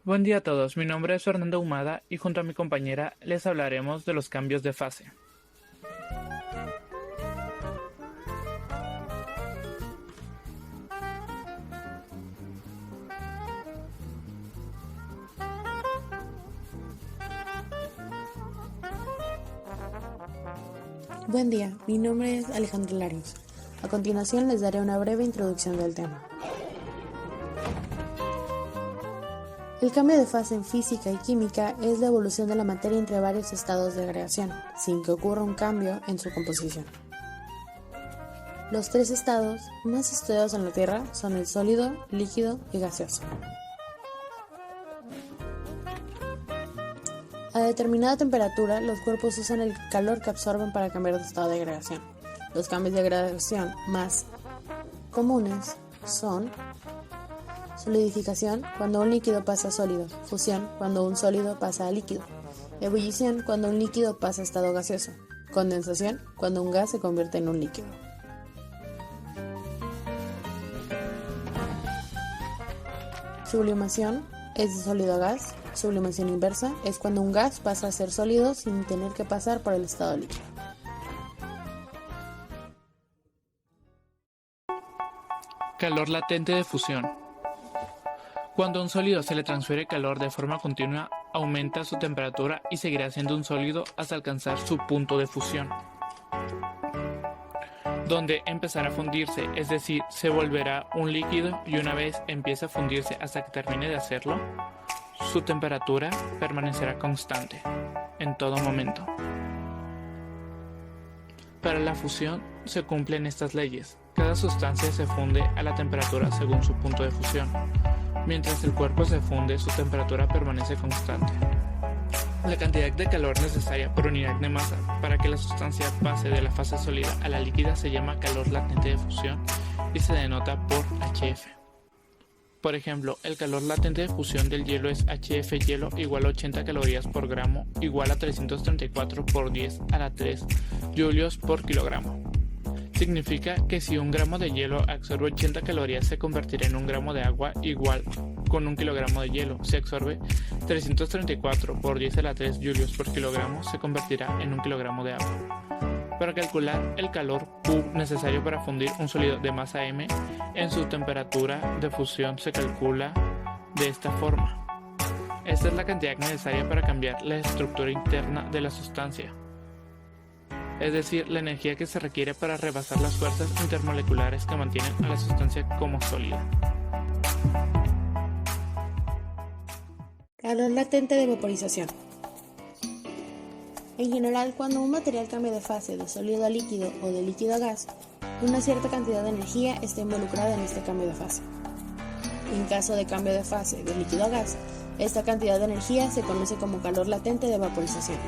Buen día a todos, mi nombre es Fernando Humada y junto a mi compañera les hablaremos de los cambios de fase. Buen día, mi nombre es Alejandro Larios. A continuación les daré una breve introducción del tema. El cambio de fase en física y química es la evolución de la materia entre varios estados de agregación, sin que ocurra un cambio en su composición. Los tres estados más estudiados en la Tierra son el sólido, líquido y gaseoso. A determinada temperatura, los cuerpos usan el calor que absorben para cambiar de estado de agregación. Los cambios de agregación más comunes son solidificación, cuando un líquido pasa a sólido; fusión, cuando un sólido pasa a líquido; ebullición, cuando un líquido pasa a estado gaseoso; condensación, cuando un gas se convierte en un líquido. Sublimación es de sólido a gas. Sublimación inversa es cuando un gas pasa a ser sólido sin tener que pasar por el estado líquido. Calor latente de fusión. Cuando a un sólido se le transfiere calor de forma continua, aumenta su temperatura y seguirá siendo un sólido hasta alcanzar su punto de fusión, donde empezará a fundirse, es decir, se volverá un líquido, y una vez empiece a fundirse hasta que termine de hacerlo, su temperatura permanecerá constante en todo momento. Para la fusión se cumplen estas leyes. Cada sustancia se funde a la temperatura según su punto de fusión. Mientras el cuerpo se funde, su temperatura permanece constante. La cantidad de calor necesaria por unidad de masa para que la sustancia pase de la fase sólida a la líquida se llama calor latente de fusión y se denota por HF. Por ejemplo, el calor latente de fusión del hielo es HF hielo igual a 80 calorías por gramo igual a 334 por 10 a la 3 julios por kilogramo. Significa que si un gramo de hielo absorbe 80 calorías se convertirá en un gramo de agua igual con un kilogramo de hielo. Si absorbe 334 por 10 a la 3 julios por kilogramo se convertirá en un kilogramo de agua. Para calcular el calor Q necesario para fundir un sólido de masa M en su temperatura de fusión se calcula de esta forma. Esta es la cantidad necesaria para cambiar la estructura interna de la sustancia, es decir, la energía que se requiere para rebasar las fuerzas intermoleculares que mantienen a la sustancia como sólida. Calor latente de vaporización. En general, cuando un material cambia de fase de sólido a líquido o de líquido a gas, una cierta cantidad de energía está involucrada en este cambio de fase. En caso de cambio de fase de líquido a gas, esta cantidad de energía se conoce como calor latente de vaporización.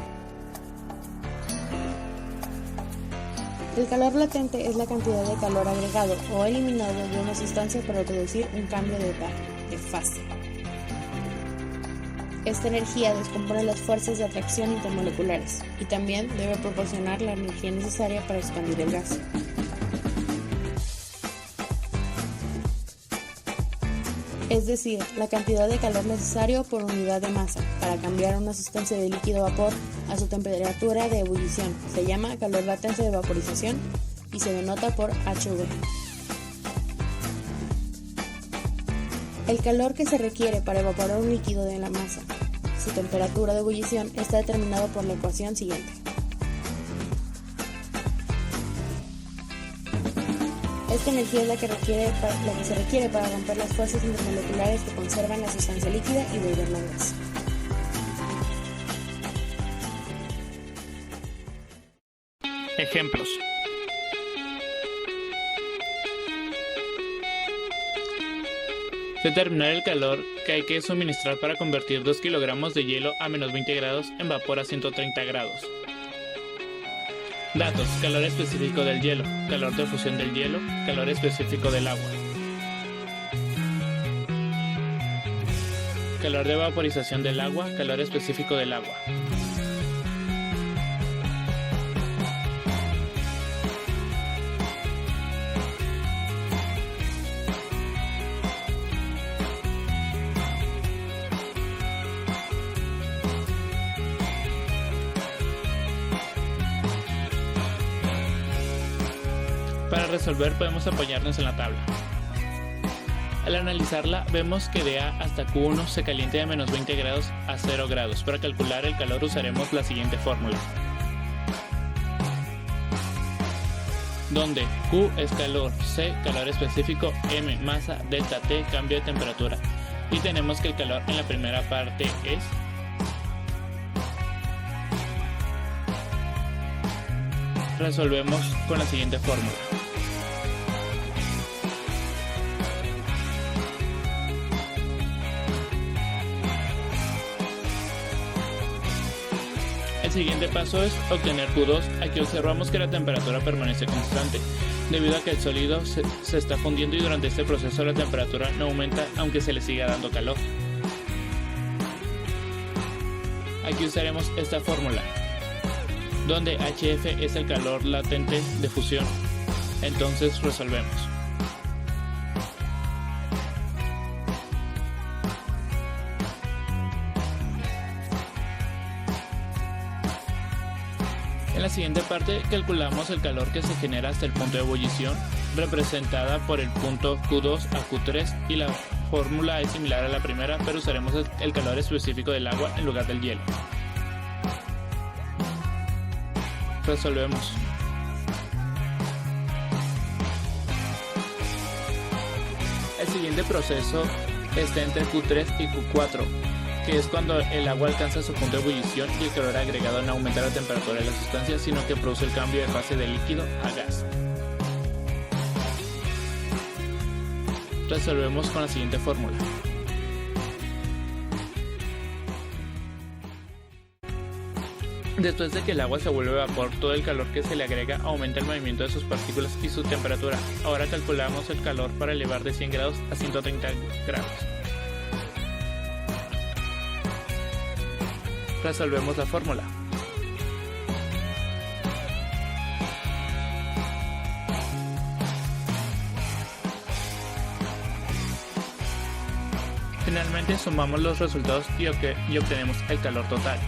El calor latente es la cantidad de calor agregado o eliminado de una sustancia para producir un cambio de fase. Esta energía descompone las fuerzas de atracción intermoleculares y también debe proporcionar la energía necesaria para expandir el gas. Es decir, la cantidad de calor necesario por unidad de masa para cambiar una sustancia de líquido a vapor a su temperatura de ebullición. Se llama calor latente de vaporización y se denota por HV. El calor que se requiere para evaporar un líquido de la masa, su temperatura de ebullición, está determinado por la ecuación siguiente. Esta energía es la que se requiere para romper las fuerzas intermoleculares que conservan la sustancia líquida y volverla a gas. Ejemplos. Determinar el calor que hay que suministrar para convertir 2 kilogramos de hielo a menos 20 grados en vapor a 130 grados. Datos: calor específico del hielo, calor de fusión del hielo, calor específico del agua. Calor de vaporización del agua, calor específico del agua. Para resolver podemos apoyarnos en la tabla. Al analizarla vemos que de A hasta Q1 se calienta de menos 20 grados a 0 grados. Para calcular el calor usaremos la siguiente fórmula, donde Q es calor, C calor específico, M masa, delta T cambio de temperatura. Y tenemos que el calor en la primera parte es resolvemos con la siguiente fórmula. El siguiente paso es obtener Q2. Aquí observamos que la temperatura permanece constante, debido a que el sólido se está fundiendo y durante este proceso la temperatura no aumenta aunque se le siga dando calor. Aquí usaremos esta fórmula, donde HF es el calor latente de fusión. Entonces resolvemos. En la siguiente parte calculamos el calor que se genera hasta el punto de ebullición, representada por el punto Q2 a Q3, y la fórmula es similar a la primera, pero usaremos el calor específico del agua en lugar del hielo. Resolvemos. El siguiente proceso está entre Q3 y Q4, que es cuando el agua alcanza su punto de ebullición y el calor agregado no aumenta la temperatura de la sustancia, sino que produce el cambio de fase de líquido a gas. Resolvemos con la siguiente fórmula. Después de que el agua se vuelve vapor, todo el calor que se le agrega aumenta el movimiento de sus partículas y su temperatura. Ahora calculamos el calor para elevar de 100 grados a 130 grados. Resolvemos la fórmula. Finalmente sumamos los resultados y obtenemos el calor total.